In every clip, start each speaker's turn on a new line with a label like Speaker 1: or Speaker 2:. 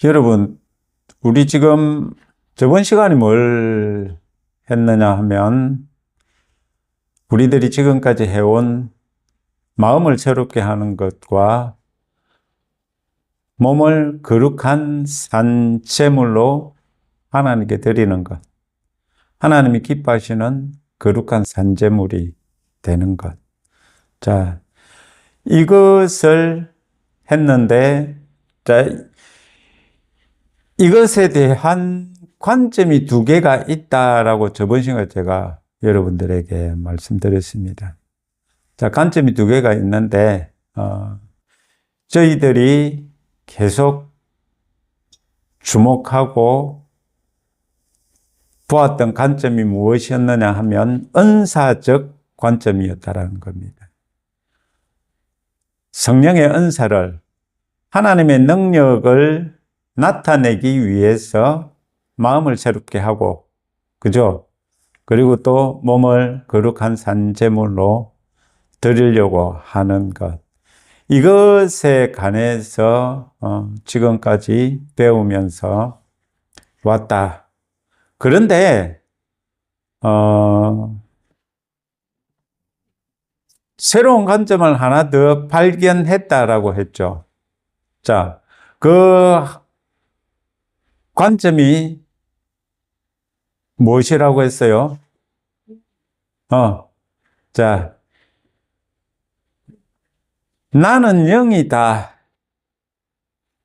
Speaker 1: 여러분, 우리 지금 저번 시간에 뭘 했느냐 하면 우리들이 지금까지 해온 마음을 새롭게 하는 것과 몸을 거룩한 산제물로 하나님께 드리는 것, 하나님이 기뻐하시는 거룩한 산제물이 되는 것. 자, 이것을 했는데, 자, 이것에 대한 관점이 두 개가 있다라고 저번 시간에 제가 여러분들에게 말씀드렸습니다. 자, 관점이 두 개가 있는데, 저희들이 계속 주목하고 보았던 관점이 무엇이었느냐 하면 은사적 관점이었다라는 겁니다. 성령의 은사를, 하나님의 능력을 나타내기 위해서 마음을 새롭게 하고, 그죠? 그리고 또 몸을 거룩한 산제물로 드리려고 하는 것. 이것에 관해서 지금까지 배우면서 왔다. 그런데 새로운 관점을 하나 더 발견했다라고 했죠. 자, 그 관점이 무엇이라고 했어요? 자, 나는 영이다.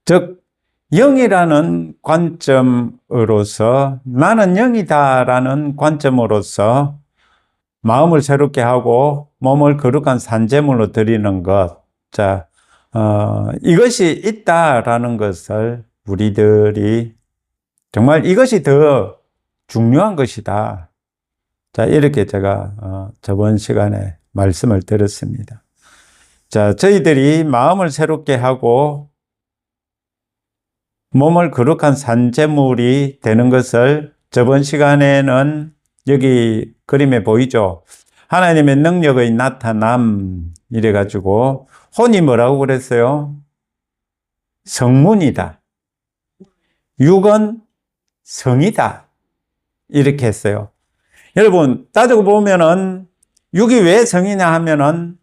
Speaker 1: 즉, 영이라는 관점으로서, 나는 영이다라는 관점으로서 마음을 새롭게 하고 몸을 거룩한 산제물로 드리는 것. 자, 이것이 있다라는 것을 우리들이 정말 이것이 더 중요한 것이다. 자, 이렇게 제가 저번 시간에 말씀을 드렸습니다. 자, 저희들이 마음을 새롭게 하고 몸을 거룩한 산제물이 되는 것을 저번 시간에는 여기 그림에 보이죠? 하나님의 능력의 나타남 이래가지고 혼이 뭐라고 그랬어요? 성문이다. 육은 성이다. 이렇게 했어요. 여러분, 따지고 보면은 육이 왜 성이냐 하면은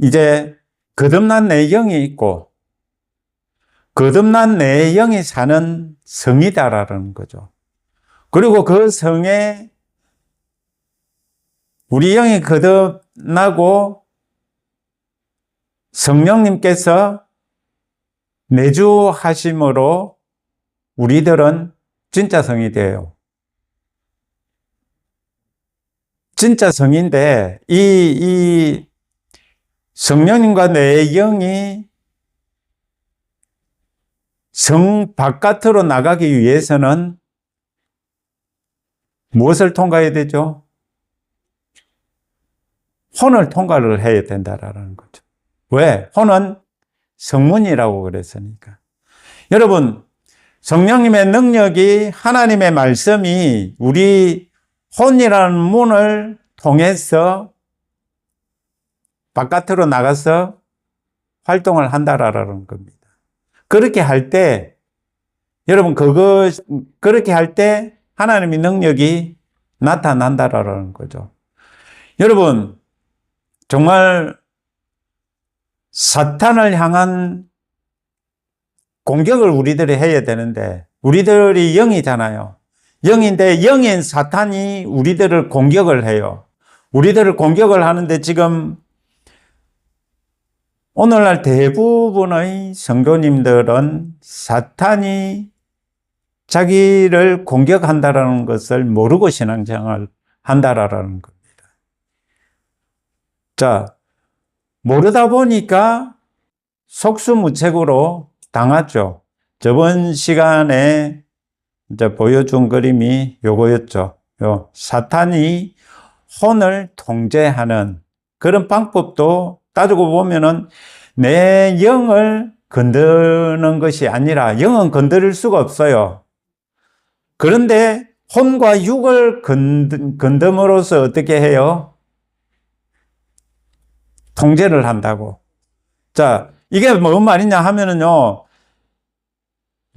Speaker 1: 이제 거듭난 내 영이 있고 거듭난 내 영이 사는 성이다라는 거죠. 그리고 그 성에 우리 영이 거듭나고 성령님께서 내주하심으로 우리들은 진짜 성이 돼요. 진짜 성인데 이 성령님과 내 영이 성 바깥으로 나가기 위해서는 무엇을 통과해야 되죠? 혼을 통과를 해야 된다라는 거죠. 왜? 혼은 성문이라고 그랬으니까. 여러분, 성령님의 능력이, 하나님의 말씀이 우리 혼이라는 문을 통해서 바깥으로 나가서 활동을 한다라는 겁니다. 그렇게 할 때, 여러분, 그렇게 할 때 하나님의 능력이 나타난다라는 거죠. 여러분, 정말 사탄을 향한 공격을 우리들이 해야 되는데, 우리들이 영이잖아요. 영인데 영인 사탄이 우리들을 공격을 해요. 우리들을 공격을 하는데 지금 오늘날 대부분의 성도님들은 사탄이 자기를 공격한다라는 것을 모르고 신앙생활을 한다라는 겁니다. 자, 모르다 보니까 속수무책으로 당하죠. 저번 시간에 이제 보여준 그림이 요거였죠. 사탄이 혼을 통제하는 그런 방법도 따지고 보면은 내 영을 건드는 것이 아니라 영은 건드릴 수가 없어요. 그런데 혼과 육을 건듦으로써 어떻게 해요? 통제를 한다고. 자, 이게 뭔 말이냐 하면은요,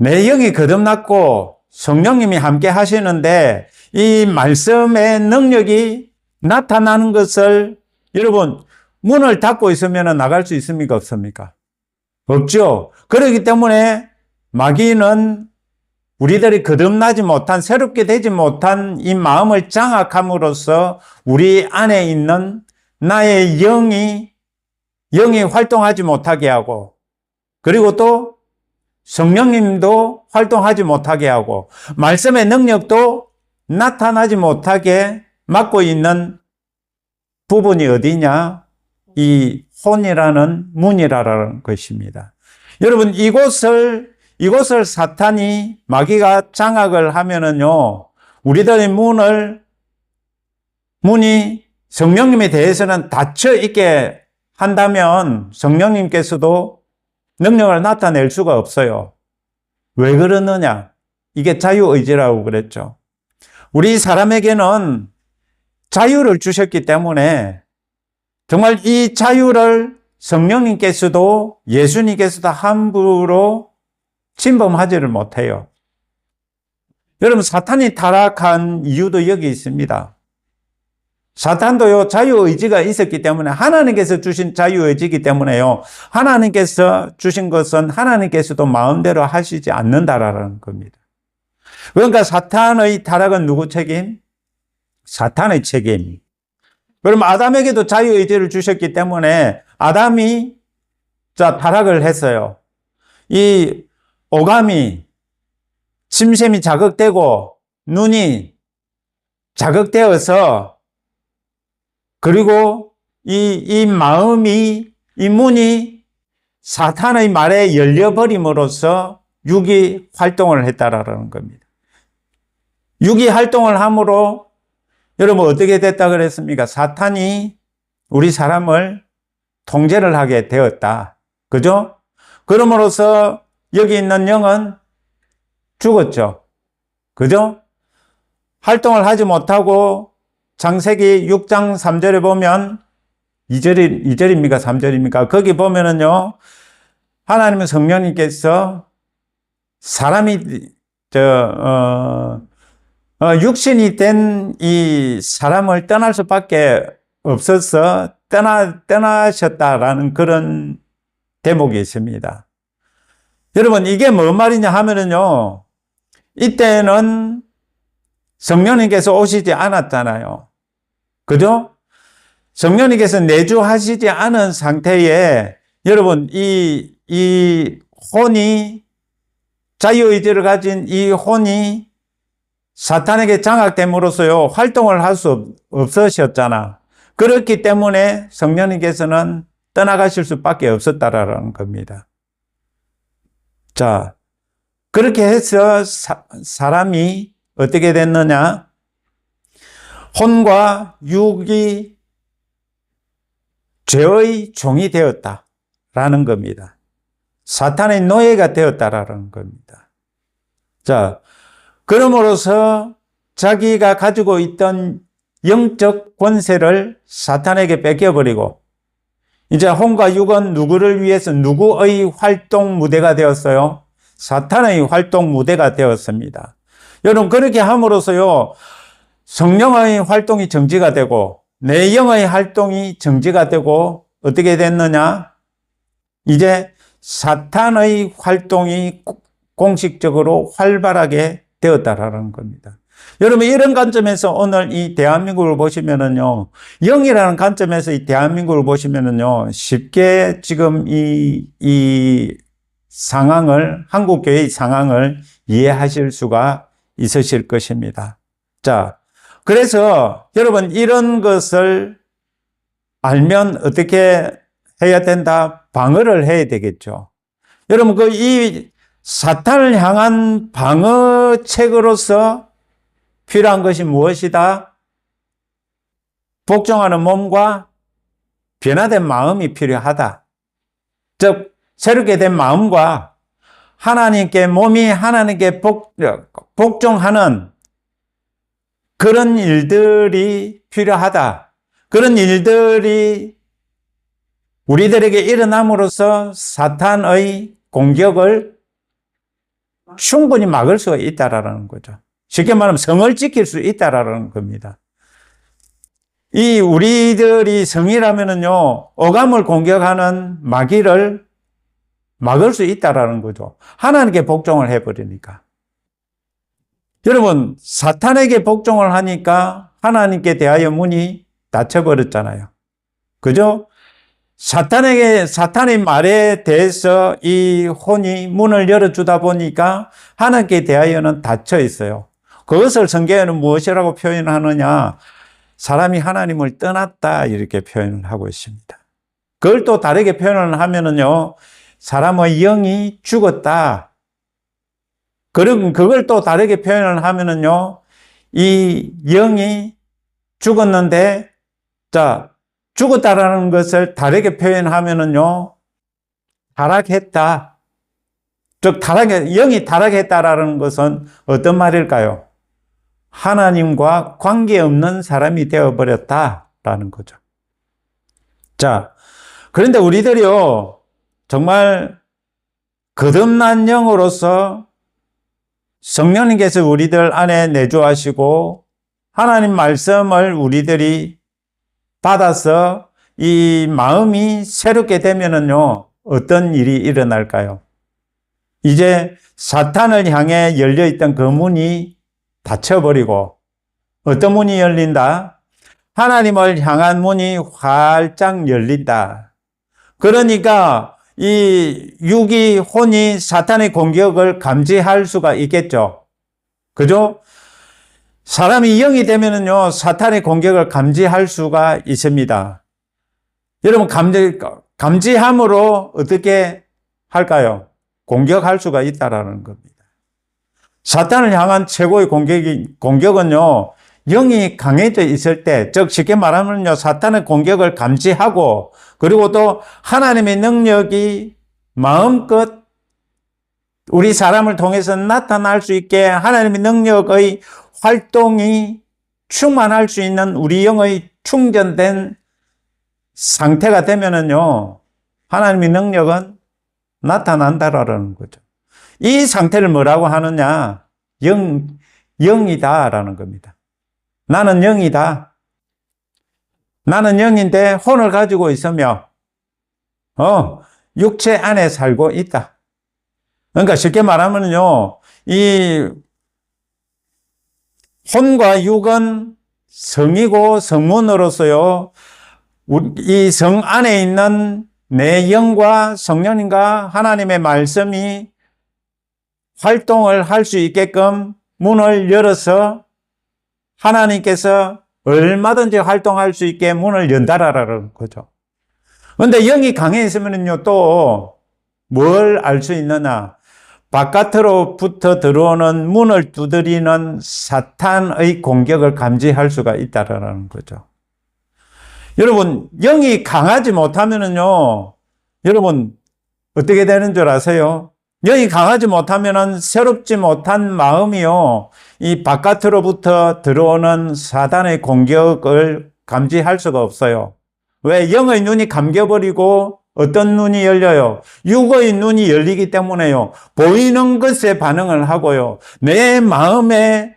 Speaker 1: 내 영이 거듭났고 성령님이 함께 하시는데 이 말씀의 능력이 나타나는 것을 여러분 문을 닫고 있으면 나갈 수 있습니까? 없습니까? 없죠. 그렇기 때문에 마귀는 우리들이 거듭나지 못한, 새롭게 되지 못한 이 마음을 장악함으로써 우리 안에 있는 나의 영이 활동하지 못하게 하고, 그리고 또 성령님도 활동하지 못하게 하고, 말씀의 능력도 나타나지 못하게 막고 있는 부분이 어디냐? 이 혼이라는 문이라는 것입니다. 여러분, 이곳을 사탄이, 마귀가 장악을 하면은요, 우리들의 문이 성령님에 대해서는 닫혀 있게 한다면 성령님께서도 능력을 나타낼 수가 없어요. 왜 그러느냐? 이게 자유의지라고 그랬죠. 우리 사람에게는 자유를 주셨기 때문에 정말 이 자유를 성령님께서도 예수님께서도 함부로 침범하지를 못해요. 여러분, 사탄이 타락한 이유도 여기 있습니다. 사탄도요, 자유의지가 있었기 때문에, 하나님께서 주신 자유의지이기 때문에요, 하나님께서 주신 것은 하나님께서도 마음대로 하시지 않는다라는 겁니다. 그러니까 사탄의 타락은 누구 책임? 사탄의 책임. 그럼 아담에게도 자유의지를 주셨기 때문에 아담이 타락을 했어요. 이 오감이, 침샘이 자극되고 눈이 자극되어서, 그리고 이 마음이, 이 문이 사탄의 말에 열려버림으로써 육이 활동을 했다라는 겁니다. 육이 활동을 함으로 여러분 어떻게 됐다 그랬습니까? 사탄이 우리 사람을 통제를 하게 되었다. 그죠? 그럼으로써 여기 있는 영은 죽었죠. 그죠? 활동을 하지 못하고 창세기 6장 3절에 보면 2절입니까? 3절입니까? 거기 보면은요, 하나님은 성령님께서 사람이 육신이 된 이 사람을 떠날 수밖에 없어서 떠나셨다라는 그런 대목이 있습니다. 여러분, 이게 뭔 말이냐 하면은요, 이때는 성령님께서 오시지 않았잖아요. 그죠? 성령님께서 내주하시지 않은 상태에 여러분, 이 혼이, 자유의지를 가진 이 혼이 사탄에게 장악됨으로써요, 활동을 할 수 없으셨잖아. 그렇기 때문에 성령님께서는 떠나가실 수밖에 없었다라는 겁니다. 자, 그렇게 해서 사람이 어떻게 됐느냐? 혼과 육이 죄의 종이 되었다라는 겁니다. 사탄의 노예가 되었다라는 겁니다. 자, 그럼으로써 자기가 가지고 있던 영적 권세를 사탄에게 뺏겨버리고, 이제 혼과 육은 누구를 위해서, 누구의 활동 무대가 되었어요? 사탄의 활동 무대가 되었습니다. 여러분, 그렇게 함으로써요, 성령의 활동이 정지가 되고, 내 영의 활동이 정지가 되고, 어떻게 됐느냐? 이제 사탄의 활동이 공식적으로 활발하게 되었다라는 겁니다. 여러분, 이런 관점에서 오늘 이 대한민국을 보시면은요, 영이라는 관점에서 이 대한민국을 보시면은요, 쉽게 지금 이 상황을, 한국교회의 상황을 이해하실 수가 있으실 것입니다. 자, 그래서 여러분, 이런 것을 알면 어떻게 해야 된다? 방어를 해야 되겠죠. 여러분, 이 사탄을 향한 방어책으로서 필요한 것이 무엇이다? 복종하는 몸과 변화된 마음이 필요하다. 즉, 새롭게 된 마음과 하나님께, 몸이 하나님께 복종하는 그런 일들이 필요하다. 그런 일들이 우리들에게 일어남으로써 사탄의 공격을 충분히 막을 수가 있다라는 거죠. 쉽게 말하면 성을 지킬 수 있다라는 겁니다. 이 우리들이 성이라면은요, 오감을 공격하는 마귀를 막을 수 있다라는 거죠. 하나님께 복종을 해버리니까. 여러분, 사탄에게 복종을 하니까 하나님께 대하여 문이 닫혀버렸잖아요. 그죠? 사탄의 말에 대해서 이 혼이 문을 열어주다 보니까 하나님께 대하여는 닫혀 있어요. 그것을 성경에는 무엇이라고 표현하느냐? 사람이 하나님을 떠났다, 이렇게 표현을 하고 있습니다. 그걸 또 다르게 표현을 하면은요, 사람의 영이 죽었다. 그럼 그걸 또 다르게 표현을 하면은요, 이 영이 죽었는데, 죽었다라는 것을 다르게 표현하면은요, 타락했다. 즉, 영이 타락했다라는 것은 어떤 말일까요? 하나님과 관계없는 사람이 되어버렸다라는 거죠. 자, 그런데 우리들이요, 정말 거듭난 영으로서 성령님께서 우리들 안에 내주하시고 하나님 말씀을 우리들이 받아서 이 마음이 새롭게 되면은요, 어떤 일이 일어날까요? 이제 사탄을 향해 열려있던 그 문이 닫혀버리고 어떤 문이 열린다? 하나님을 향한 문이 활짝 열린다. 그러니까 이 육이, 혼이 사탄의 공격을 감지할 수가 있겠죠. 그죠? 사람이 영이 되면은요, 사탄의 공격을 감지할 수가 있습니다. 여러분, 감지함으로 어떻게 할까요? 공격할 수가 있다라는 겁니다. 사탄을 향한 최고의 공격은요, 영이 강해져 있을 때, 즉, 쉽게 말하면요, 사탄의 공격을 감지하고, 그리고 또 하나님의 능력이 마음껏 우리 사람을 통해서 나타날 수 있게 하나님의 능력의 활동이 충만할 수 있는 우리 영의 충전된 상태가 되면은요, 하나님의 능력은 나타난다라는 거죠. 이 상태를 뭐라고 하느냐? 영이다라는 겁니다. 나는 영이다. 나는 영인데 혼을 가지고 있으며, 육체 안에 살고 있다. 그러니까 쉽게 말하면요, 이 혼과 육은 성이고 성문으로서요, 이 성 안에 있는 내 영과 성령님과 하나님의 말씀이 활동을 할 수 있게끔 문을 열어서 하나님께서 얼마든지 활동할 수 있게 문을 연다라는 거죠. 그런데 영이 강해 있으면요, 또 뭘 알 수 있느냐? 바깥으로부터 들어오는 문을 두드리는 사탄의 공격을 감지할 수가 있다라는 거죠. 여러분, 영이 강하지 못하면요, 여러분, 어떻게 되는 줄 아세요? 영이 강하지 못하면은 새롭지 못한 마음이요, 이 바깥으로부터 들어오는 사단의 공격을 감지할 수가 없어요. 왜? 영의 눈이 감겨버리고 어떤 눈이 열려요? 육의 눈이 열리기 때문에요. 보이는 것에 반응을 하고요, 내 마음에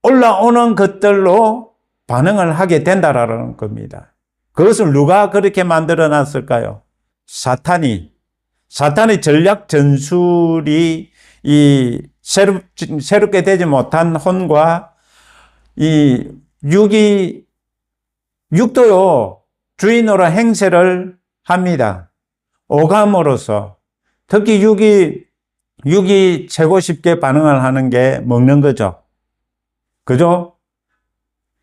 Speaker 1: 올라오는 것들로 반응을 하게 된다라는 겁니다. 그것을 누가 그렇게 만들어 놨을까요? 사탄의 전략 전술이 이 새롭게 되지 못한 혼과 이 육도요, 주인으로 행세를 합니다. 오감으로서. 특히 육이 최고 쉽게 반응을 하는 게 먹는 거죠. 그죠?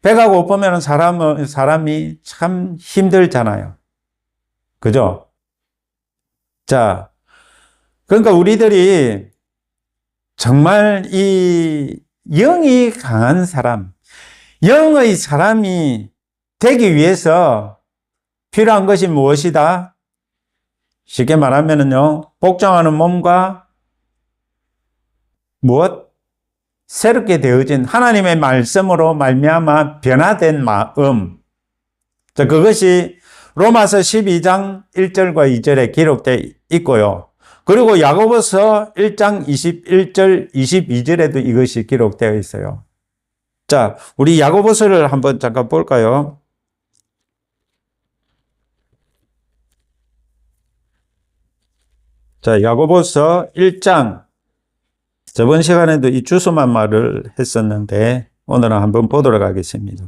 Speaker 1: 배가 고프면 사람이 참 힘들잖아요. 그죠? 자, 그러니까 우리들이 정말 이 영이 강한 사람, 영의 사람이 되기 위해서 필요한 것이 무엇이다? 쉽게 말하면요, 복종하는 몸과 무엇? 새롭게 되어진 하나님의 말씀으로 말미암아 변화된 마음. 그것이 로마서 12장 1절과 2절에 기록되어 있고요. 그리고 야고보서 1장 21절, 22절에도 이것이 기록되어 있어요. 자, 우리 야고보서를 한번 잠깐 볼까요? 자, 야고보서 1장. 저번 시간에도 이 주소만 말을 했었는데 오늘은 한번 보도록 하겠습니다.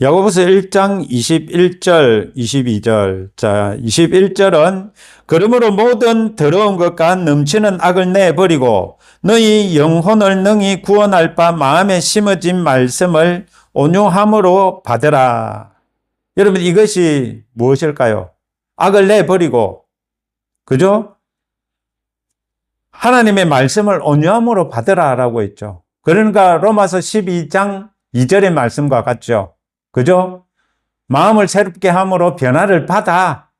Speaker 1: 야고보서 1장 21절, 22절. 자, 21절은 그러므로 모든 더러운 것과 넘치는 악을 내버리고 너희 영혼을 능히 구원할 바 마음에 심어진 말씀을 온유함으로 받으라. 여러분, 이것이 무엇일까요? 악을 내버리고, 그죠? 하나님의 말씀을 온유함으로 받으라라고 했죠. 그러니까 로마서 12장 2절의 말씀과 같죠. 그죠? 마음을 새롭게 함으로 변화를 받아.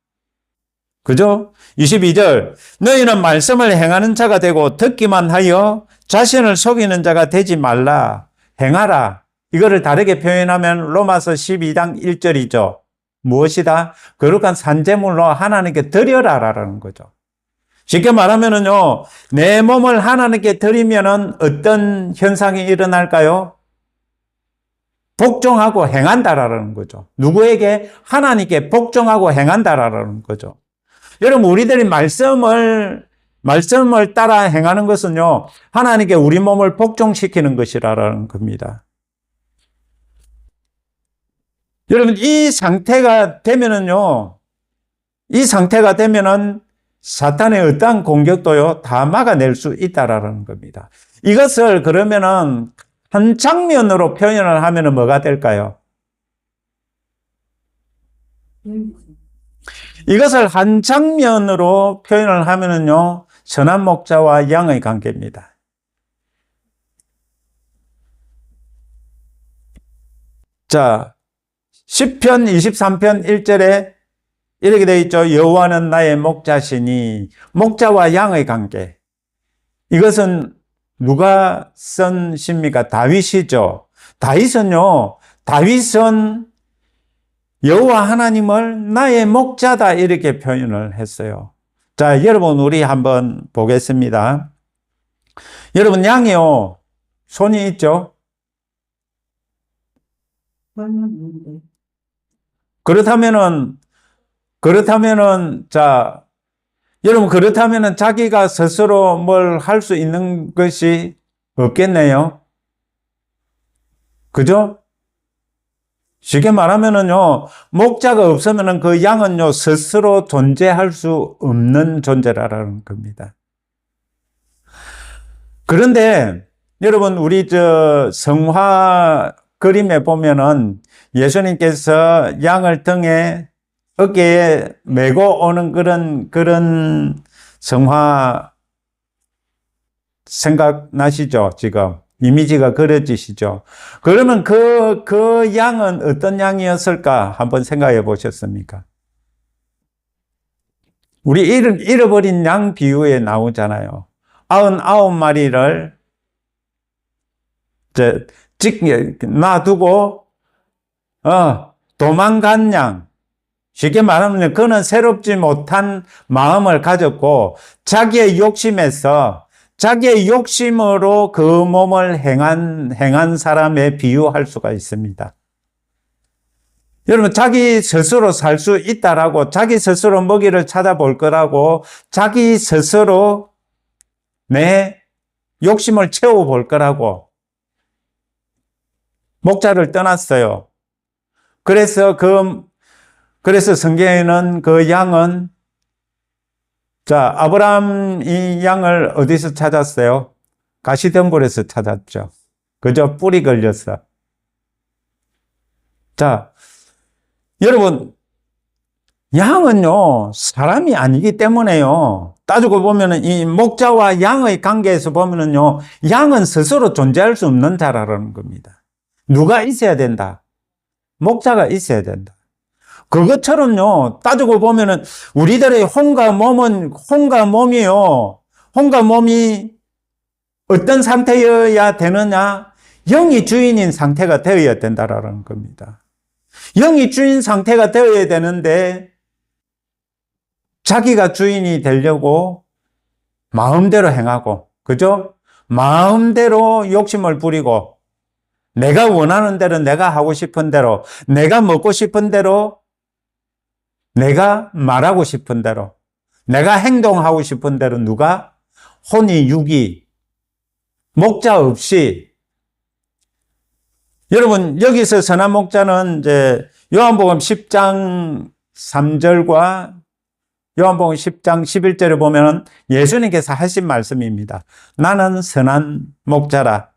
Speaker 1: 그죠? 22절. 너희는 말씀을 행하는 자가 되고 듣기만 하여 자신을 속이는 자가 되지 말라. 행하라. 이거를 다르게 표현하면 로마서 12장 1절이죠. 무엇이다? 거룩한 산제물로 하나님께 드려라라는 거죠. 쉽게 말하면은요, 내 몸을 하나님께 드리면은 어떤 현상이 일어날까요? 복종하고 행한다라는 거죠. 누구에게? 하나님께 복종하고 행한다라는 거죠. 여러분, 우리들이 말씀을 따라 행하는 것은요, 하나님께 우리 몸을 복종시키는 것이라는 겁니다. 여러분, 이 상태가 되면은 사탄의 어떠한 공격도요, 다 막아낼 수 있다라는 겁니다. 이것을 그러면은 한 장면으로 표현을 하면은 뭐가 될까요? 이것을 한 장면으로 표현을 하면은요, 선한 목자와 양의 관계입니다. 자, 시편 23편 1절에 이렇게 되어 있죠. 여호와는 나의 목자시니, 목자와 양의 관계. 이것은 누가 쓴 시입니까? 다윗이죠. 다윗은 여호와 하나님을 나의 목자다 이렇게 표현을 했어요. 자, 여러분, 우리 한번 보겠습니다. 여러분, 양이요, 손이 있죠? 그렇다면은, 자, 여러분, 그렇다면은 자기가 스스로 뭘 할 수 있는 것이 없겠네요. 그죠? 쉽게 말하면은요, 목자가 없으면은 그 양은요, 스스로 존재할 수 없는 존재라는 겁니다. 그런데, 여러분, 우리 성화 그림에 보면은 예수님께서 양을 등에 어깨에 메고 오는 그런 성화 생각나시죠? 지금 이미지가 그려지시죠? 그러면 그 양은 어떤 양이었을까? 한번 생각해 보셨습니까? 우리 잃어버린 양 비유에 나오잖아요. 99마리를 놔두고 도망간 양. 쉽게 말하면 그는 새롭지 못한 마음을 가졌고 자기의 욕심으로 그 몸을 행한 사람에 비유할 수가 있습니다. 여러분, 자기 스스로 살 수 있다라고, 자기 스스로 먹이를 찾아볼 거라고, 자기 스스로 내 욕심을 채워볼 거라고 목자를 떠났어요. 그래서 성경에는 그 양은, 자, 아브라함 이 양을 어디서 찾았어요? 가시덤불에서 찾았죠. 그저 뿔이 걸렸어. 자, 여러분, 양은요, 사람이 아니기 때문에요. 따지고 보면은 이 목자와 양의 관계에서 보면은요, 양은 스스로 존재할 수 없는 자라는 겁니다. 누가 있어야 된다? 목자가 있어야 된다. 그것처럼요, 따지고 보면은 우리들의 혼과 몸이 어떤 상태여야 되느냐? 영이 주인인 상태가 되어야 된다라는 겁니다. 영이 주인 상태가 되어야 되는데 자기가 주인이 되려고 마음대로 행하고, 그죠? 마음대로 욕심을 부리고, 내가 원하는 대로, 내가 하고 싶은 대로, 내가 먹고 싶은 대로, 내가 말하고 싶은 대로, 내가 행동하고 싶은 대로 누가 혼이 육이 목자 없이. 여러분, 여기서 선한 목자는 이제 요한복음 10장 3절과 요한복음 10장 11절에 보면 예수님께서 하신 말씀입니다. 나는 선한 목자라.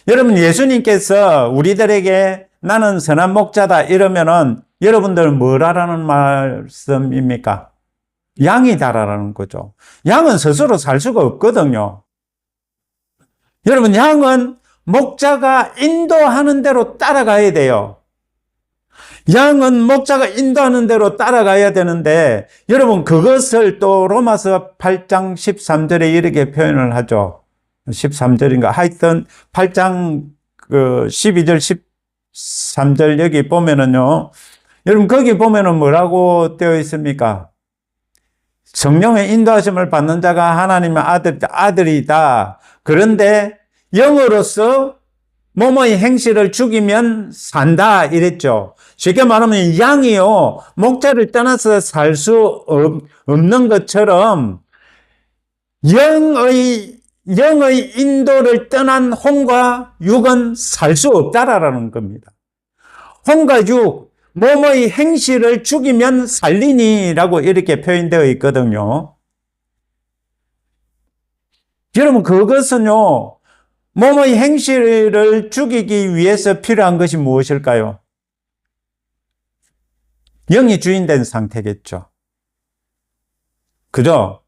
Speaker 1: 여러분, 예수님께서 우리들에게 나는 선한 목자다 이러면은 여러분들은 뭐라라는 말씀입니까? 양이다라는 거죠. 양은 스스로 살 수가 없거든요. 여러분, 양은 목자가 인도하는 대로 따라가야 돼요. 양은 목자가 인도하는 대로 따라가야 되는데, 여러분, 그것을 또 로마서 8장 13절에 이렇게 표현을 하죠. 13절인가? 하여튼 8장 12절, 13절 여기 보면은요. 여러분, 거기 보면은 뭐라고 되어 있습니까? 성령의 인도하심을 받는 자가 하나님의 아들이다. 그런데 영으로서 뭐뭐의 행실을 죽이면 산다 이랬죠. 쉽게 말하면 양이요, 목자를 떠나서 살 수 없는 것처럼 영의 인도를 떠난 혼과 육은 살 수 없다라는 겁니다. 혼과 육, 뭐뭐의 행실을 죽이면 살리니라고 이렇게 표현되어 있거든요. 여러분, 그것은요, 뭐뭐의 행실을 죽이기 위해서 필요한 것이 무엇일까요? 영이 주인된 상태겠죠. 그죠?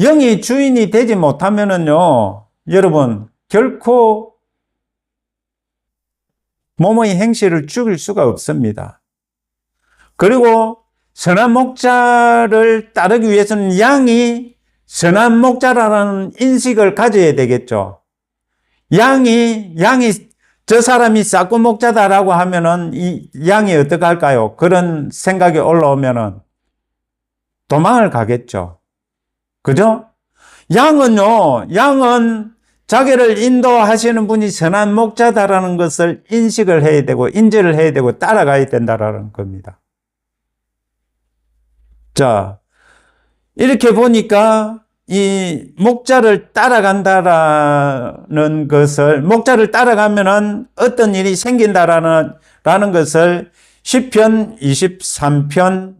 Speaker 1: 영이 주인이 되지 못하면은요, 여러분, 결코 뭐뭐의 행실을 죽일 수가 없습니다. 그리고 선한 목자를 따르기 위해서는 양이 선한 목자라는 인식을 가져야 되겠죠. 양이 저 사람이 싹구 목자다라고 하면은 이 양이 어떻게 할까요? 그런 생각이 올라오면은 도망을 가겠죠. 그죠? 양은 자기를 인도하시는 분이 선한 목자다라는 것을 인식을 해야 되고, 인지를 해야 되고, 따라가야 된다라는 겁니다. 자, 이렇게 보니까 이 목자를 따라간다라는 것을, 목자를 따라가면은 어떤 일이 생긴다라는 것을 시편 23편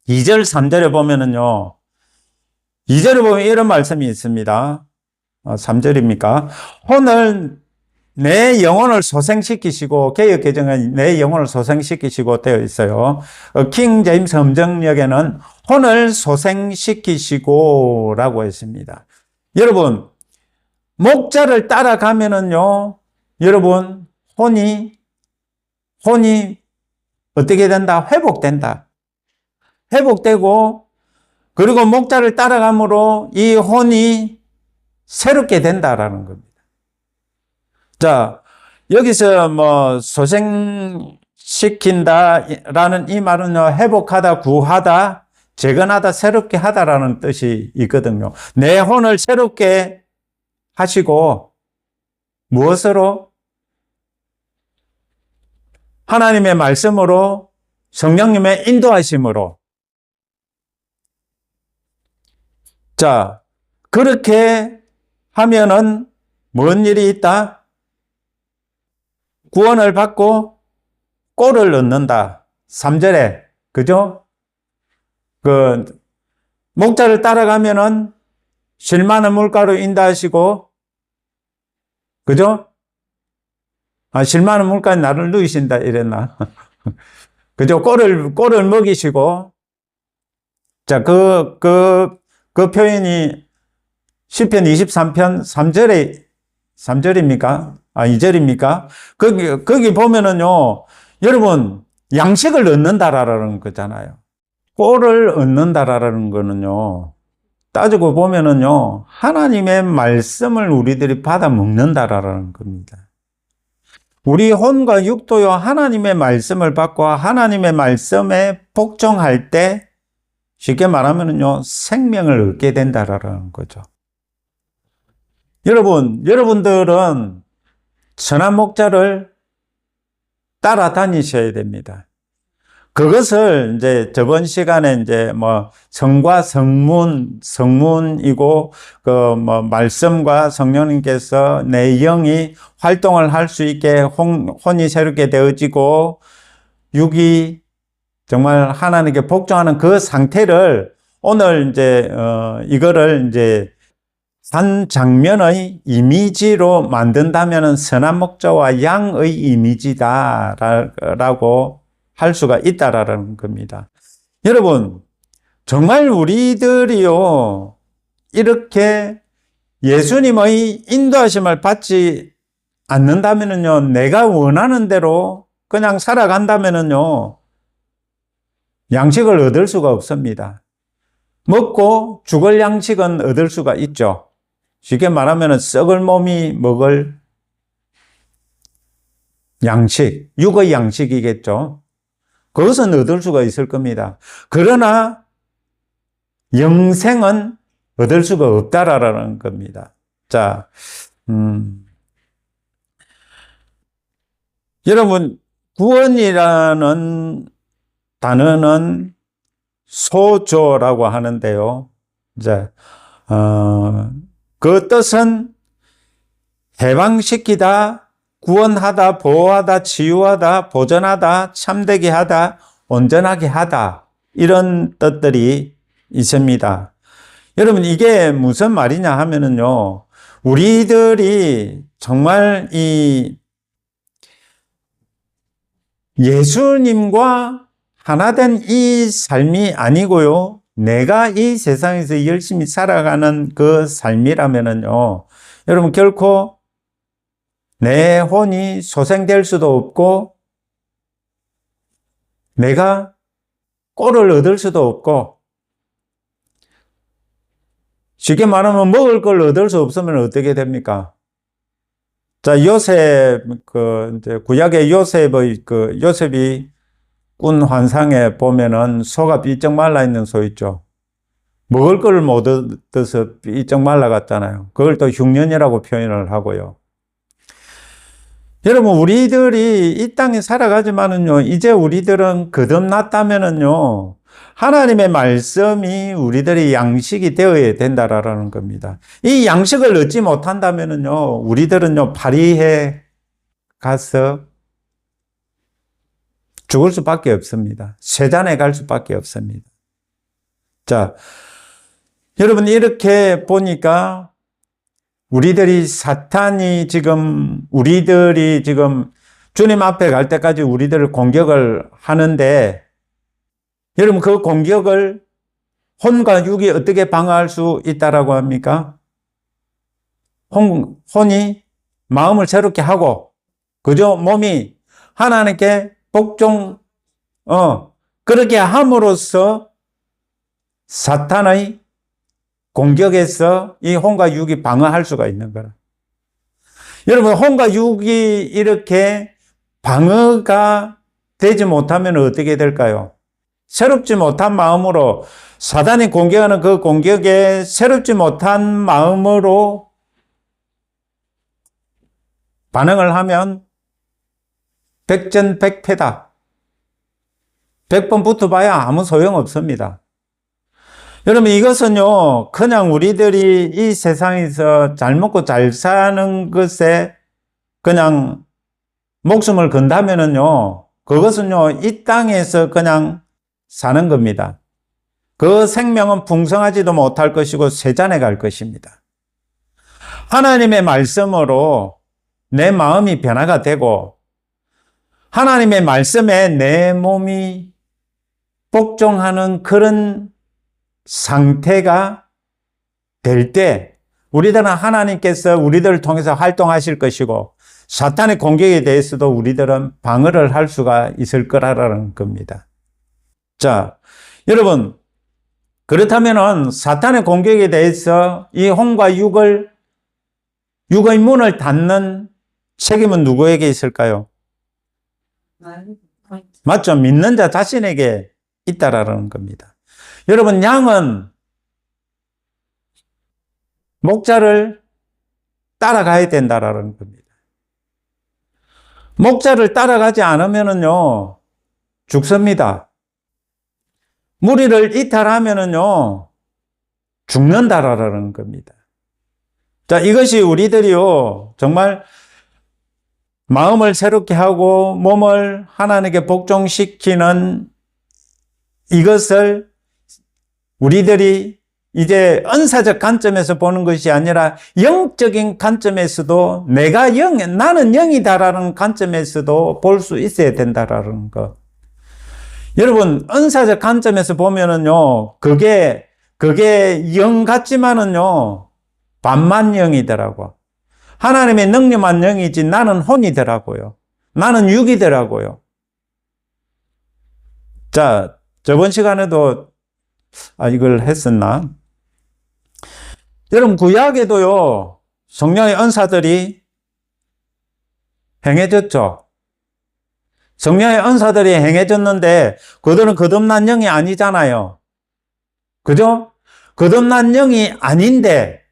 Speaker 1: 2절 3절에 보면은요, 2절에 보면 이런 말씀이 있습니다. 3절입니까? 혼을 내 영혼을 소생시키시고, 개역 개정은 내 영혼을 소생시키시고 되어 있어요. 킹 제임스 음정역에는 혼을 소생시키시고 라고 했습니다. 여러분, 목자를 따라가면은요, 여러분, 혼이 어떻게 된다? 회복된다. 회복되고, 그리고 목자를 따라감으로 이 혼이 새롭게 된다라는 겁니다. 자, 여기서 뭐 소생시킨다라는 이 말은요, 회복하다, 구하다, 재건하다, 새롭게 하다라는 뜻이 있거든요. 내 혼을 새롭게 하시고, 무엇으로? 하나님의 말씀으로, 성령님의 인도하심으로. 자, 그렇게 하면은 뭔 일이 있다? 구원을 받고 꼴을 얻는다. 3절에, 그죠? 목자를 따라가면은 실만한 물가로 인도하시고, 그죠? 실만한 물가에 나를 누이신다, 이랬나? 그죠? 꼴을 먹이시고, 자, 그 표현이 시편 23편 3절입니까? 2절입니까? 거기 보면은요, 여러분, 양식을 얻는다라는 거잖아요. 꼴을 얻는다라는 거는요, 따지고 보면은요, 하나님의 말씀을 우리들이 받아 먹는다라는 겁니다. 우리 혼과 육도요, 하나님의 말씀을 받고 하나님의 말씀에 복종할 때, 쉽게 말하면은요, 생명을 얻게 된다라는 거죠. 여러분들은 선한 목자를 따라다니셔야 됩니다. 그것을 이제 저번 시간에 이제 뭐 성과 성문이고 그 뭐 말씀과 성령님께서 내 영이 활동을 할 수 있게 혼이 새롭게 되어지고 육이 정말 하나님께 복종하는 그 상태를 오늘 이제 이거를 이제 한 장면의 이미지로 만든다면은 선한 목자와 양의 이미지다라고 할 수가 있다라는 겁니다. 여러분, 정말 우리들이요, 이렇게 예수님의 인도하심을 받지 않는다면은요, 내가 원하는 대로 그냥 살아간다면은요, 양식을 얻을 수가 없습니다. 먹고 죽을 양식은 얻을 수가 있죠. 쉽게 말하면 썩을 몸이 먹을 양식, 육의 양식이겠죠. 그것은 얻을 수가 있을 겁니다. 그러나 영생은 얻을 수가 없다라는 겁니다. 자, 여러분, 구원이라는 단어는 소조라고 하는데요. 이제 그 뜻은 해방시키다, 구원하다, 보호하다, 치유하다, 보전하다, 참되게 하다, 온전하게 하다, 이런 뜻들이 있습니다. 여러분, 이게 무슨 말이냐 하면은요, 우리들이 정말 이 예수님과 하나된 이 삶이 아니고요, 내가 이 세상에서 열심히 살아가는 그 삶이라면은요, 여러분 결코 내 혼이 소생될 수도 없고, 내가 꼴을 얻을 수도 없고, 쉽게 말하면 먹을 걸 얻을 수 없으면 어떻게 됩니까? 자, 요셉, 이제 구약의 요셉이 꾼 환상에 보면은 소가 삐쩍 말라 있는 소 있죠. 먹을 걸 못 얻어서 삐쩍 말라갔잖아요. 그걸 또 흉년이라고 표현을 하고요. 여러분, 우리들이 이 땅에 살아가지만은요, 이제 우리들은 거듭났다면은요, 하나님의 말씀이 우리들의 양식이 되어야 된다라는 겁니다. 이 양식을 얻지 못한다면은요, 우리들은요, 파리에 가서 죽을 수밖에 없습니다. 쇠잔에 갈 수밖에 없습니다. 자, 여러분, 이렇게 보니까 우리들이 지금 주님 앞에 갈 때까지 우리들을 공격을 하는데, 여러분, 그 공격을 혼과 육이 어떻게 방어할 수 있다라고 합니까? 혼이 마음을 새롭게 하고, 그저 몸이 하나님께 그렇게 함으로써 사탄의 공격에서 이 혼과 육이 방어할 수가 있는 거라. 여러분, 혼과 육이 이렇게 방어가 되지 못하면 어떻게 될까요? 새롭지 못한 마음으로 사단이 공격하는 그 공격에 새롭지 못한 마음으로 반응을 하면 백전백패다. 100번 붙어봐야 아무 소용없습니다. 여러분, 이것은요, 그냥 우리들이 이 세상에서 잘 먹고 잘 사는 것에 그냥 목숨을 건다면은요, 그것은요, 이 땅에서 그냥 사는 겁니다. 그 생명은 풍성하지도 못할 것이고 쇠잔에 갈 것입니다. 하나님의 말씀으로 내 마음이 변화가 되고, 하나님의 말씀에 내 몸이 복종하는 그런 상태가 될 때, 우리들은 하나님께서 우리들을 통해서 활동하실 것이고, 사탄의 공격에 대해서도 우리들은 방어를 할 수가 있을 거라는 겁니다. 자, 여러분, 그렇다면은 사탄의 공격에 대해서 이 혼과 육의 문을 닫는 책임은 누구에게 있을까요? 맞죠? 믿는 자 자신에게 있다라는 겁니다. 여러분, 양은 목자를 따라가야 된다라는 겁니다. 목자를 따라가지 않으면은요, 죽습니다. 무리를 이탈하면은요, 죽는다라는 겁니다. 자, 이것이 우리들이요, 정말 마음을 새롭게 하고 몸을 하나님께 복종시키는 이것을 우리들이 이제 은사적 관점에서 보는 것이 아니라 영적인 관점에서도 나는 영이다라는 관점에서도 볼 수 있어야 된다라는 것. 여러분, 은사적 관점에서 보면은요, 그게 영 같지만은요, 반만 영이더라고. 하나님의 능력만 영이지 나는 혼이더라고요. 나는 육이더라고요. 자, 저번 시간에도 이걸 했었나? 여러분, 구약에도요, 성령의 은사들이 행해졌죠. 성령의 은사들이 행해졌는데, 그들은 거듭난 영이 아니잖아요. 그죠? 거듭난 영이 아닌데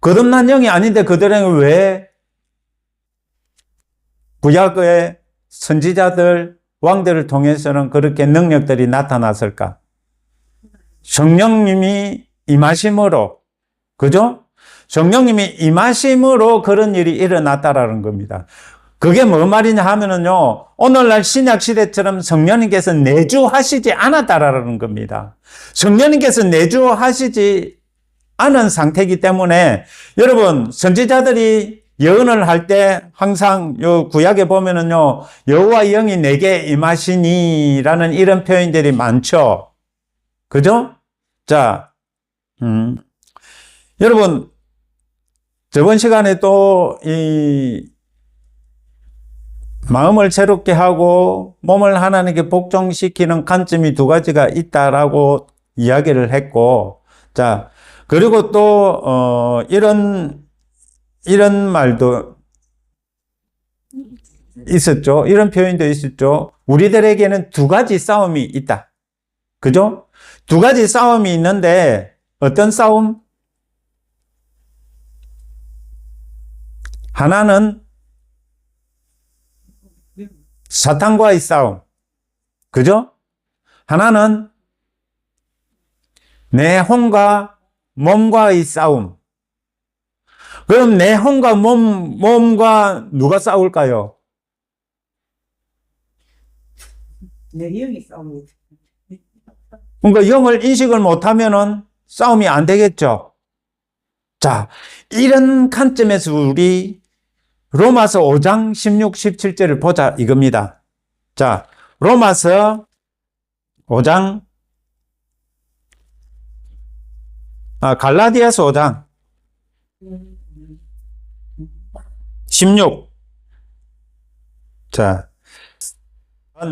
Speaker 1: 그들은 왜 구약의 선지자들, 왕들을 통해서는 그렇게 능력들이 나타났을까? 성령님이 임하심으로, 그죠? 성령님이 임하심으로 그런 일이 일어났다라는 겁니다. 그게 뭐 말이냐 하면은요, 오늘날 신약시대처럼 성령님께서 내주하시지 않았다라는 겁니다. 성령님께서 내주하시지 않은 상태이기 때문에, 여러분, 선지자들이 예언을 할 때 항상 요 구약에 보면은요, 여호와 영이 내게 임하시니라는 이런 표현들이 많죠. 그죠? 자, 여러분, 저번 시간에 또 마음을 새롭게 하고 몸을 하나님께 복종시키는 관점이 두 가지가 있다라고 이야기를 했고, 자, 그리고 또 이런 말도 있었죠. 이런 표현도 있었죠. 우리들에게는 두 가지 싸움이 있다. 그죠? 두 가지 싸움이 있는데 어떤 싸움? 하나는 사탄과의 싸움. 그죠? 하나는 내 혼과 몸과의 싸움. 그럼 내 혼과 몸과 누가 싸울까요?
Speaker 2: 내 영이 싸웁니다.
Speaker 1: 그러니까 영을 인식을 못하면은 싸움이 안 되겠죠. 자, 이런 관점에서 우리 로마서 5장 16, 17절을 보자 이겁니다. 자, 로마서 5장, 갈라디아서 5장 16. 자,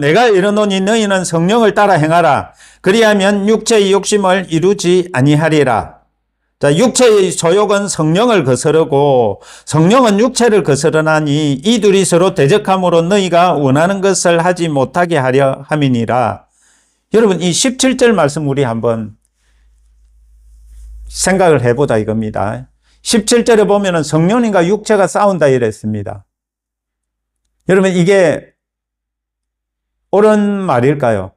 Speaker 1: 내가 이르노니 너희는 성령을 따라 행하라. 그리하면 육체의 욕심을 이루지 아니하리라. 자, 육체의 소욕은 성령을 거스르고 성령은 육체를 거스르나니 이 둘이 서로 대적함으로 너희가 원하는 것을 하지 못하게 하려 함이니라. 여러분, 이 17절 말씀 우리 한번 생각을 해보자 이겁니다. 17절에 보면은 성령님과 육체가 싸운다 이랬습니다. 여러분, 이게 옳은 말일까요?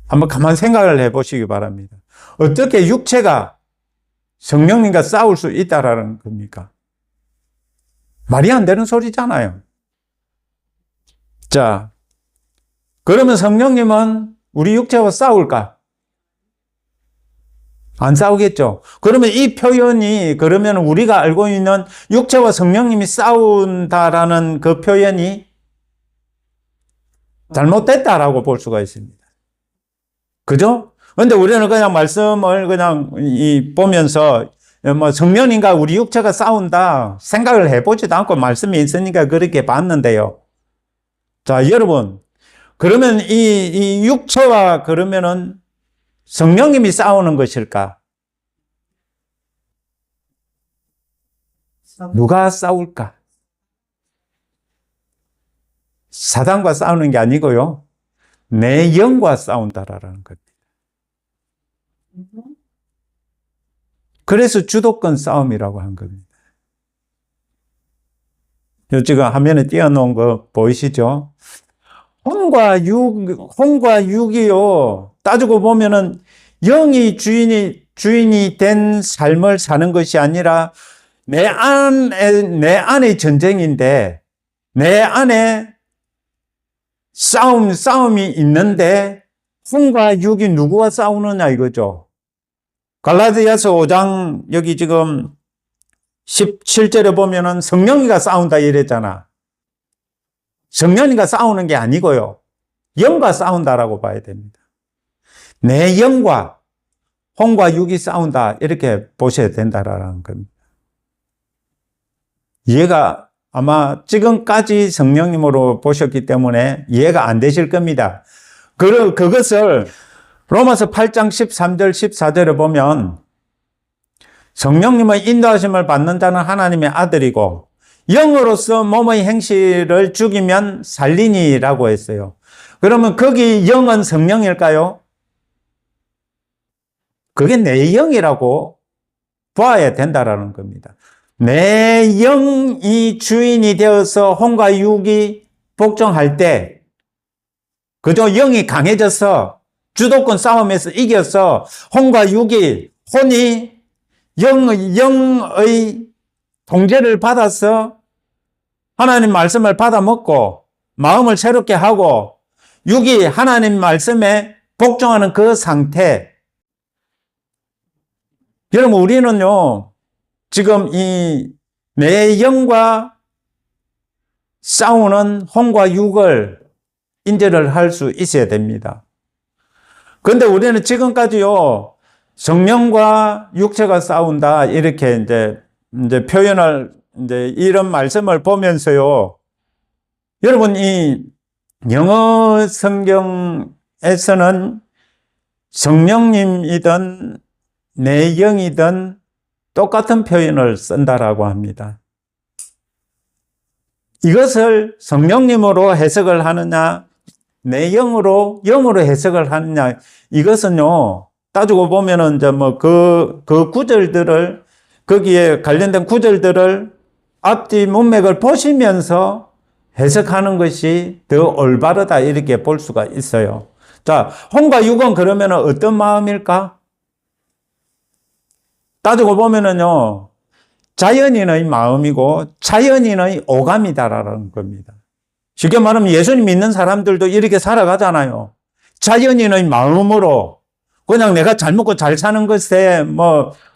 Speaker 1: 한번 가만 생각을 해보시기 바랍니다. 어떻게 육체가 성령님과 싸울 수 있다라는 겁니까? 말이 안 되는 소리잖아요. 자, 그러면 성령님은 우리 육체와 싸울까? 안 싸우겠죠. 그러면 이 표현이, 그러면 우리가 알고 있는 육체와 성령님이 싸운다라는 그 표현이 잘못됐다라고 볼 수가 있습니다. 그죠? 근데 우리는 그냥 말씀을 그냥 보면서 뭐 성령님과 우리 육체가 싸운다 생각을 해보지도 않고 말씀이 있으니까 그렇게 봤는데요. 자, 여러분, 그러면 이 육체와 그러면은 성령님이 싸우는 것일까? 누가 싸울까? 사단과 싸우는 게 아니고요. 내 영과 싸운다라는 겁니다. 그래서 주도권 싸움이라고 한 겁니다. 지금 화면에 띄워놓은 거 보이시죠? 혼과 육이요. 따지고 보면은 영이 주인이 된 삶을 사는 것이 아니라 내 안의 전쟁인데, 내 안에 싸움이 있는데, 혼과 육이 누구와 싸우느냐 이거죠. 갈라디아서 5장, 여기 지금 17절에 보면은 성령이가 싸운다 이랬잖아. 성령이가 싸우는 게 아니고요. 영과 싸운다라고 봐야 됩니다. 내 영과 혼과 육이 싸운다 이렇게 보셔야 된다라는 겁니다. 이해가 아마 지금까지 성령님으로 보셨기 때문에 이해가 안 되실 겁니다. 그것을 로마서 8장 13절 14절에 보면 성령님의 인도하심을 받는 자는 하나님의 아들이고 영으로서 몸의 행실을 죽이면 살리니라고 했어요. 그러면 거기 영은 성령일까요? 그게 내 영이라고 봐야 된다라는 겁니다. 내 영이 주인이 되어서 혼과 육이 복종할 때, 그저 영이 강해져서 주도권 싸움에서 이겨서 혼과 육이, 혼이 영의 통제를 받아서 하나님 말씀을 받아 먹고 마음을 새롭게 하고 육이 하나님 말씀에 복종하는 그 상태. 여러분, 우리는요, 지금 내 영과 싸우는 혼과 육을 인정을 할 수 있어야 됩니다. 그런데 우리는 지금까지요, 성령과 육체가 싸운다, 이렇게 이제 표현을, 이런 말씀을 보면서요, 여러분, 이 영어 성경에서는 성령님이든 내 영이든 똑같은 표현을 쓴다라고 합니다. 이것을 성령님으로 해석을 하느냐, 내 영으로 해석을 하느냐, 이것은요, 따지고 보면은 이제 그 구절들을, 거기에 관련된 구절들을 앞뒤 문맥을 보시면서 해석하는 것이 더 올바르다, 이렇게 볼 수가 있어요. 자, 혼과 육은 그러면 어떤 마음일까? 따지고 보면은요, 자연인의 마음이고 자연인의 오감이다라는 겁니다. 쉽게 말하면 예수님 믿는 사람들도 이렇게 살아가잖아요. 자연인의 마음으로 그냥 내가 잘 먹고 잘 사는 것에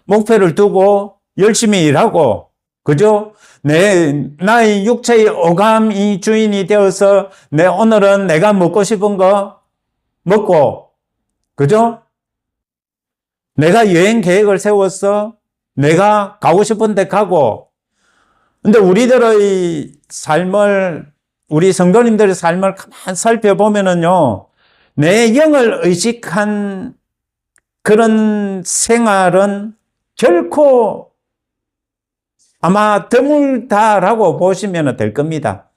Speaker 1: 목표를 두고 열심히 일하고, 그죠? 나의 육체의 오감이 주인이 되어서 오늘은 내가 먹고 싶은 거 먹고, 그죠? 내가 여행 계획을 세워서 내가 가고 싶은 데 가고. 근데 우리들의 삶을, 우리 성도님들의 삶을 가만 살펴보면은요, 내 영을 의식한 그런 생활은 결코 아마 드물다라고 보시면 될 겁니다.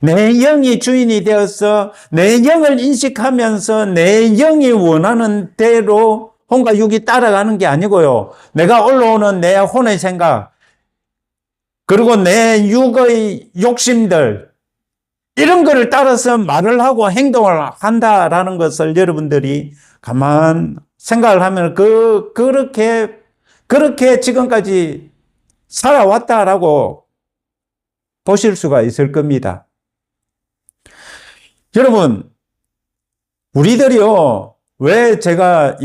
Speaker 1: 내 영이 주인이 되어서 내 영을 인식하면서 내 영이 원하는 대로 혼과 육이 따라가는 게 아니고요. 내가 올라오는 내 혼의 생각, 그리고 내 육의 욕심들, 이런 거를 따라서 말을 하고 행동을 한다라는 것을 여러분들이 가만 생각을 하면 그렇게 지금까지 살아왔다라고 보실 수가 있을 겁니다. 여러분, 우리들이요, 왜 제가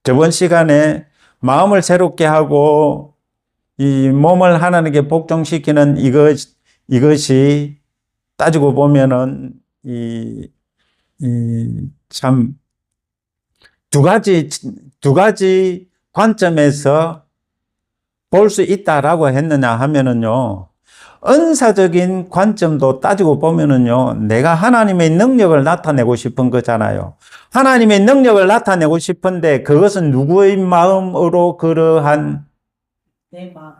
Speaker 1: 저번 시간에 마음을 새롭게 하고 이 몸을 하나님께 복종시키는 이것이 따지고 보면은 참 두 가지 관점에서 볼 수 있다라고 했느냐 하면은요, 은사적인 관점도 따지고 보면은요, 내가 하나님의 능력을 나타내고 싶은 거잖아요. 하나님의 능력을 나타내고 싶은데 그것은 누구의 마음으로 그러한?
Speaker 2: 내 마음.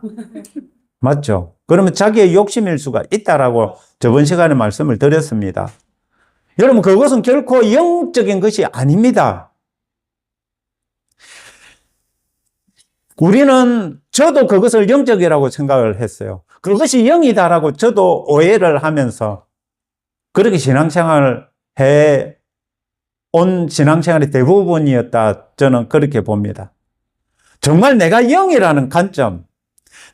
Speaker 1: 맞죠? 그러면 자기의 욕심일 수가 있다라고 저번 시간에 말씀을 드렸습니다. 여러분, 그것은 결코 영적인 것이 아닙니다. 우리는 저도 그것을 영적이라고 생각을 했어요. 그것이 영이다라고 저도 오해를 하면서 그렇게 신앙생활을 해온 신앙생활의 대부분이었다. 저는 그렇게 봅니다. 정말 내가 영이라는 관점,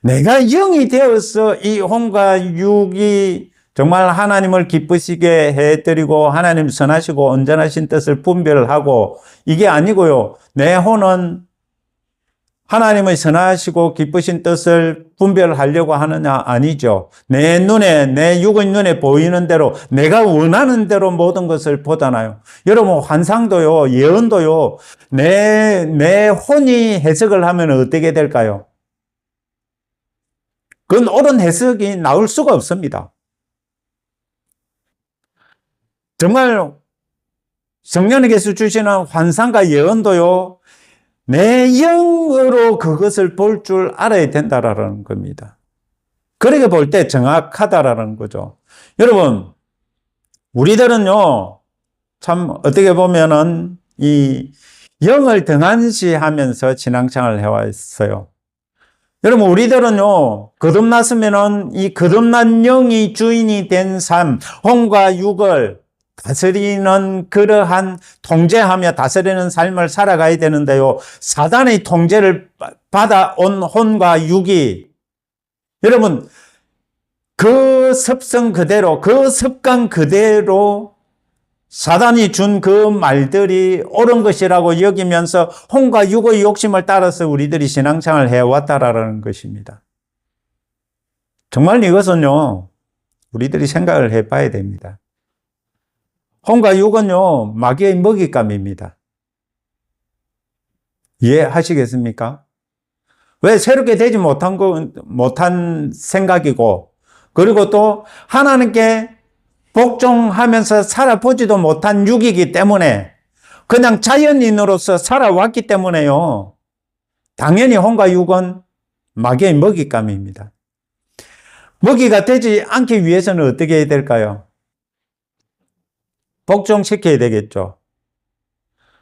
Speaker 1: 내가 영이 되어서 이 혼과 육이 정말 하나님을 기쁘시게 해드리고 하나님 선하시고 온전하신 뜻을 분별하고 이게 아니고요. 내 혼은 하나님의 선하시고 기쁘신 뜻을 분별하려고 하느냐? 아니죠. 내 눈에, 내 육의 눈에 보이는 대로 내가 원하는 대로 모든 것을 보잖아요. 여러분 환상도요, 예언도요, 내 혼이 해석을 하면 어떻게 될까요? 그건 옳은 해석이 나올 수가 없습니다. 정말 성령님께서 주시는 환상과 예언도요, 내 영으로 그것을 볼 줄 알아야 된다라는 겁니다. 그렇게 볼 때 정확하다라는 거죠. 여러분, 우리들은요, 참 어떻게 보면은 이 영을 등한시하면서 신앙생활을 해왔어요. 여러분, 우리들은요, 거듭났으면은 이 거듭난 영이 주인이 된 삶, 혼과 육을 다스리는 그러한 통제하며 다스리는 삶을 살아가야 되는데요. 사단의 통제를 받아온 혼과 육이 여러분 그 습성 그대로 그 습관 그대로 사단이 준 그 말들이 옳은 것이라고 여기면서 혼과 육의 욕심을 따라서 우리들이 신앙생활을 해왔다라는 것입니다. 정말 이것은요. 우리들이 생각을 해봐야 됩니다. 혼과 육은요, 마귀의 먹잇감입니다. 이해하시겠습니까? 왜 새롭게 되지 못한 생각이고, 그리고 또 하나님께 복종하면서 살아보지도 못한 육이기 때문에, 그냥 자연인으로서 살아왔기 때문에요. 당연히 혼과 육은 마귀의 먹잇감입니다. 먹이가 되지 않기 위해서는 어떻게 해야 될까요? 복종시켜야 되겠죠.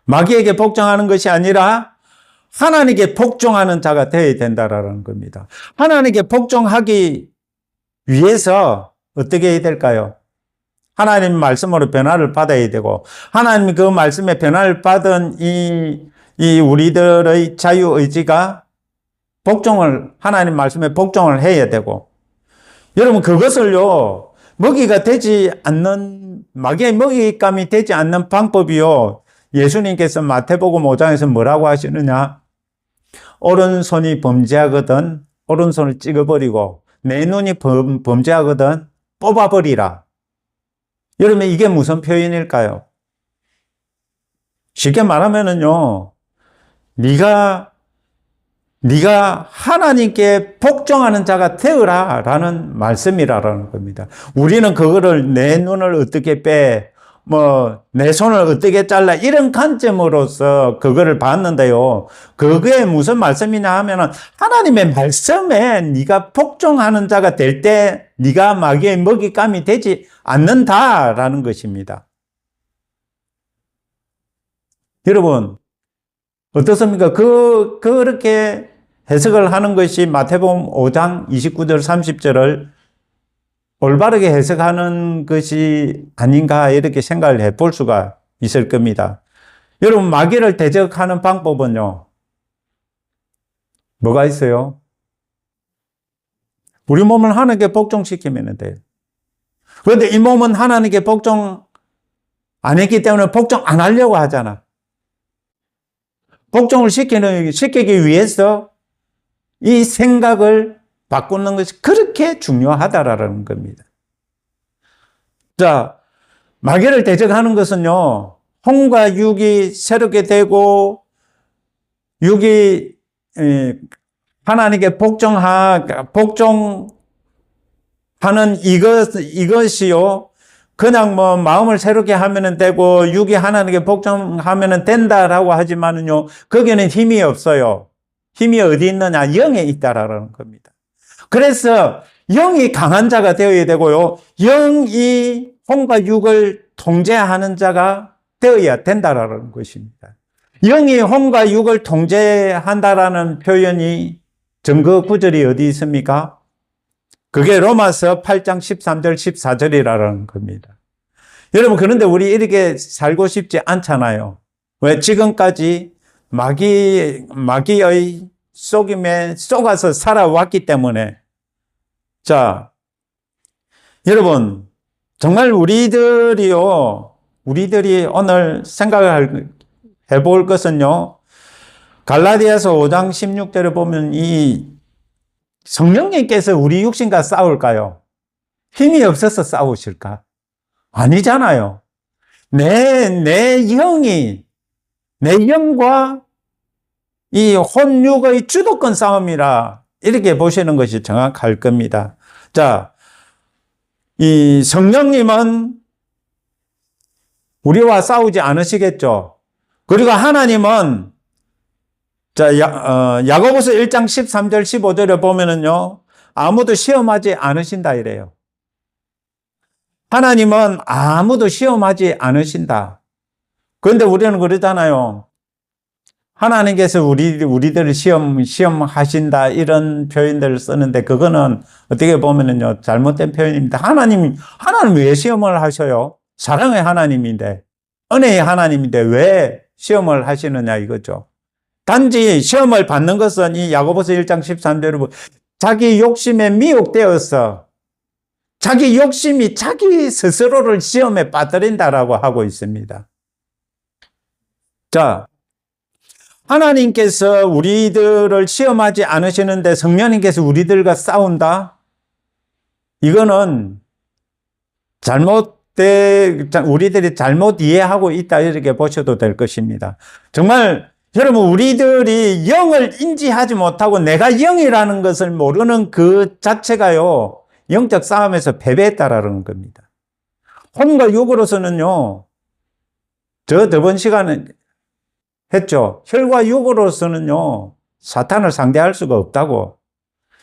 Speaker 1: 마귀에게 복종하는 것이 아니라 하나님께 복종하는 자가 되어야 된다라는 겁니다. 하나님께 복종하기 위해서 어떻게 해야 될까요? 하나님 말씀으로 변화를 받아야 되고 하나님 그 말씀에 변화를 받은 이 우리들의 자유의지가 하나님 말씀에 복종을 해야 되고 여러분 그것을요 먹이가 되지 않는 마귀의 먹잇감이 되지 않는 방법이요. 예수님께서 마태복음 5장에서 뭐라고 하시느냐? 오른손이 범죄하거든 오른손을 찍어버리고 내 눈이 범죄하거든 뽑아버리라. 여러분 이게 무슨 표현일까요? 쉽게 말하면은요. 네가 하나님께 복종하는 자가 되어라 라는 말씀이라는 겁니다. 우리는 그거를 내 눈을 어떻게 내 손을 어떻게 잘라 이런 관점으로서 그거를 봤는데요. 그게 무슨 말씀이냐 하면은 하나님의 말씀에 네가 복종하는 자가 될 때 네가 마귀의 먹잇감이 되지 않는다라는 것입니다. 여러분 어떻습니까? 그렇게 해석을 하는 것이 마태복음 5장 29절 30절을 올바르게 해석하는 것이 아닌가 이렇게 생각을 해볼 수가 있을 겁니다. 여러분 마귀를 대적하는 방법은요. 뭐가 있어요? 우리 몸을 하나님께 복종시키면 돼요. 그런데 이 몸은 하나님께 복종 안 했기 때문에 복종 안 하려고 하잖아. 복종을 시키기 위해서 이 생각을 바꾸는 것이 그렇게 중요하다라는 겁니다. 자, 마귀를 대적하는 것은요, 혼과 육이 새롭게 되고, 육이 하나님께 복종하는 이것이요, 그냥 마음을 새롭게 하면 되고, 육이 하나님께 복종하면 된다라고 하지만은요, 거기는 힘이 없어요. 힘이 어디 있느냐? 영에 있다라는 겁니다. 그래서 영이 강한 자가 되어야 되고요. 영이 혼과 육을 통제하는 자가 되어야 된다라는 것입니다. 영이 혼과 육을 통제한다라는 표현이 증거 구절이 어디 있습니까? 그게 로마서 8장 13절 14절이라는 겁니다. 여러분, 그런데 우리 이렇게 살고 싶지 않잖아요. 왜? 지금까지 마귀의 속임에 속아서 살아왔기 때문에. 자, 여러분, 정말 우리들이 오늘 해볼 것은요, 갈라디아서 5장 16절을 보면 이 성령님께서 우리 육신과 싸울까요? 힘이 없어서 싸우실까? 아니잖아요. 내 영과 이 혼육의 주도권 싸움이라 이렇게 보시는 것이 정확할 겁니다. 자, 이 성령님은 우리와 싸우지 않으시겠죠. 그리고 하나님은 야고보서 1장 13절 15절에 보면은요, 아무도 시험하지 않으신다 이래요. 하나님은 아무도 시험하지 않으신다. 그런데 우리는 그러잖아요. 하나님께서 우리들을 시험하신다 이런 표현들을 쓰는데 그거는 어떻게 보면은요, 잘못된 표현입니다. 하나님 왜 시험을 하셔요? 사랑의 하나님인데, 은혜의 하나님인데 왜 시험을 하시느냐 이거죠. 단지 시험을 받는 것은 이 야고보서 1장 13절로 자기 욕심에 미혹되어서 자기 욕심이 자기 스스로를 시험에 빠뜨린다라고 하고 있습니다. 자, 하나님께서 우리들을 시험하지 않으시는데 성령님께서 우리들과 싸운다? 이거는 우리들이 잘못 이해하고 있다 이렇게 보셔도 될 것입니다. 정말 여러분, 우리들이 영을 인지하지 못하고 내가 영이라는 것을 모르는 그 자체가요, 영적 싸움에서 패배했다라는 겁니다. 혼과 육으로서는요, 저번 시간에 했죠. 혈과 육으로서는요, 사탄을 상대할 수가 없다고.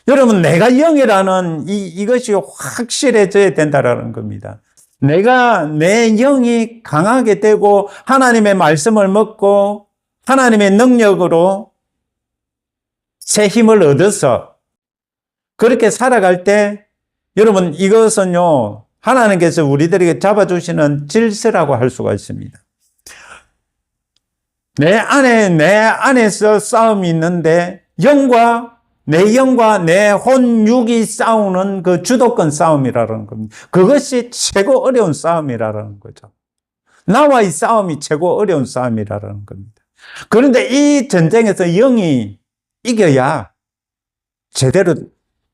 Speaker 1: 여러분, 내가 영이라는 이것이 확실해져야 된다라는 겁니다. 내 영이 강하게 되고 하나님의 말씀을 먹고 하나님의 능력으로 새 힘을 얻어서 그렇게 살아갈 때 여러분, 이것은요, 하나님께서 우리들에게 잡아주시는 질서라고 할 수가 있습니다. 내 안에서 싸움이 있는데 내 영과 내 혼육이 싸우는 그 주도권 싸움이라는 겁니다. 그것이 최고 어려운 싸움이라는 거죠. 나와의 싸움이 최고 어려운 싸움이라는 겁니다. 그런데 이 전쟁에서 영이 이겨야 제대로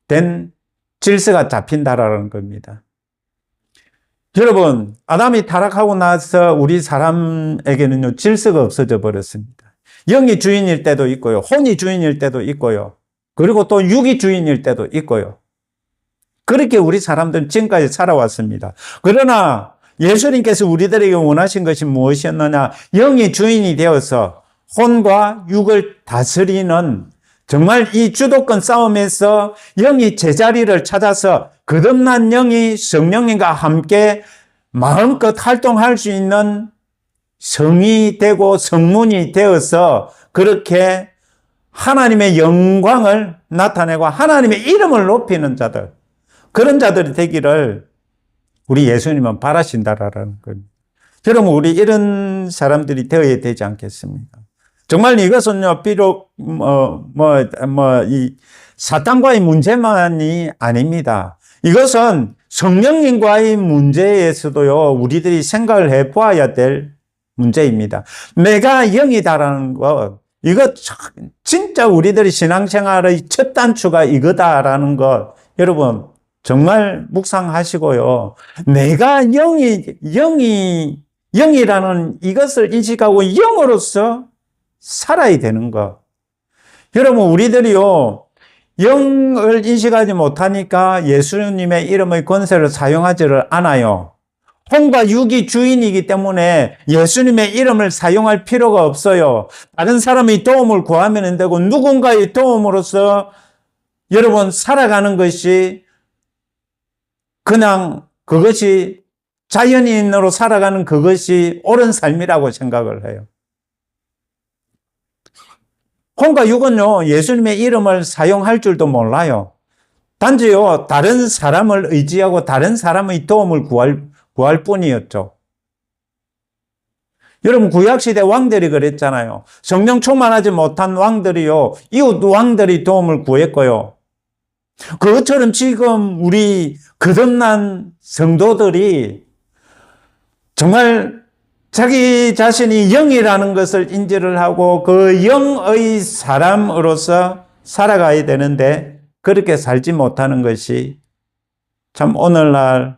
Speaker 1: 된 질서가 잡힌다라는 겁니다. 여러분, 아담이 타락하고 나서 우리 사람에게는요, 질서가 없어져 버렸습니다. 영이 주인일 때도 있고요, 혼이 주인일 때도 있고요, 그리고 또 육이 주인일 때도 있고요. 그렇게 우리 사람들은 지금까지 살아왔습니다. 그러나 예수님께서 우리들에게 원하신 것이 무엇이었느냐? 영이 주인이 되어서 혼과 육을 다스리는 정말 이 주도권 싸움에서 영이 제자리를 찾아서 거듭난 영이 성령님과 함께 마음껏 활동할 수 있는 성이 되고 성문이 되어서 그렇게 하나님의 영광을 나타내고 하나님의 이름을 높이는 자들, 그런 자들이 되기를 우리 예수님은 바라신다라는 겁니다. 여러분, 우리 이런 사람들이 되어야 되지 않겠습니까? 정말 이것은요, 비록 이 사탄과의 문제만이 아닙니다. 이것은 성령님과의 문제에서도요, 우리들이 생각을 해보아야 될 문제입니다. 내가 영이다라는 것, 이거 진짜 우리들이 신앙생활의 첫 단추가 이거다라는 것, 여러분 정말 묵상하시고요. 내가 영이라는 이것을 인식하고 영으로서 살아야 되는 것. 여러분, 우리들이요, 영을 인식하지 못하니까 예수님의 이름의 권세를 사용하지를 않아요. 혼과 육이 주인이기 때문에 예수님의 이름을 사용할 필요가 없어요. 다른 사람의 도움을 구하면 안 되고 누군가의 도움으로서 여러분 살아가는 것이 그냥 그것이 자연인으로 살아가는 그것이 옳은 삶이라고 생각을 해요. 혼과 육은요, 예수님의 이름을 사용할 줄도 몰라요. 단지요, 다른 사람을 의지하고 다른 사람의 도움을 구할 뿐이었죠. 여러분, 구약시대 왕들이 그랬잖아요. 성령 충만하지 못한 왕들이요, 이웃 왕들이 도움을 구했고요. 그것처럼 지금 우리 거듭난 성도들이 정말 자기 자신이 영이라는 것을 인지를 하고 그 영의 사람으로서 살아가야 되는데 그렇게 살지 못하는 것이 참 오늘날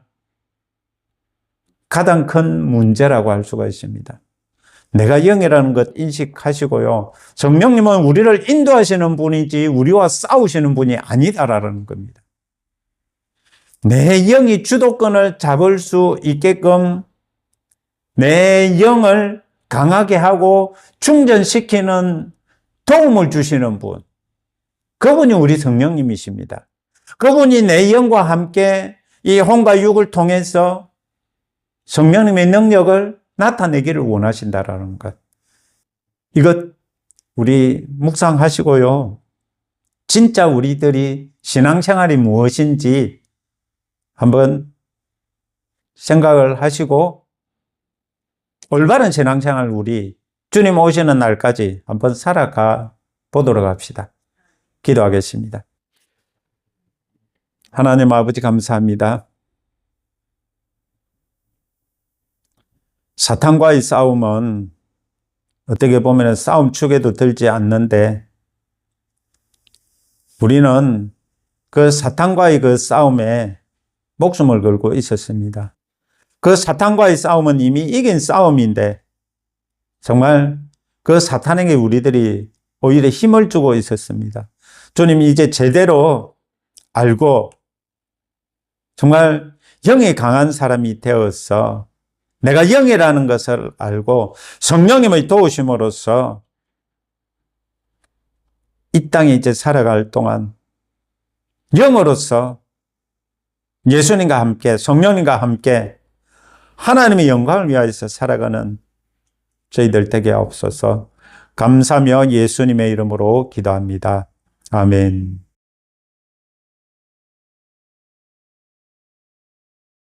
Speaker 1: 가장 큰 문제라고 할 수가 있습니다. 내가 영이라는 것 인식하시고요. 성령님은 우리를 인도하시는 분이지 우리와 싸우시는 분이 아니다라는 겁니다. 내 영이 주도권을 잡을 수 있게끔 내 영을 강하게 하고 충전시키는 도움을 주시는 분. 그분이 우리 성령님이십니다. 그분이 내 영과 함께 이 혼과 육을 통해서 성령님의 능력을 나타내기를 원하신다라는 것. 이것 우리 묵상하시고요. 진짜 우리들이 신앙생활이 무엇인지 한번 생각을 하시고 올바른 신앙생활 우리 주님 오시는 날까지 한번 살아가 보도록 합시다. 기도하겠습니다. 하나님 아버지 감사합니다. 사탄과의 싸움은 어떻게 보면 싸움축에도 들지 않는데 우리는 그 사탄과의 그 싸움에 목숨을 걸고 있었습니다. 그 사탄과의 싸움은 이미 이긴 싸움인데 정말 그 사탄에게 우리들이 오히려 힘을 주고 있었습니다. 주님 이제 제대로 알고 정말 영이 강한 사람이 되어서 내가 영이라는 것을 알고 성령님의 도우심으로써 이 땅에 이제 살아갈 동안 영으로서 예수님과 함께 성령님과 함께 하나님의 영광을 위하여서 살아가는 저희들 되게 없어서 감사하며 예수님의 이름으로 기도합니다. 아멘.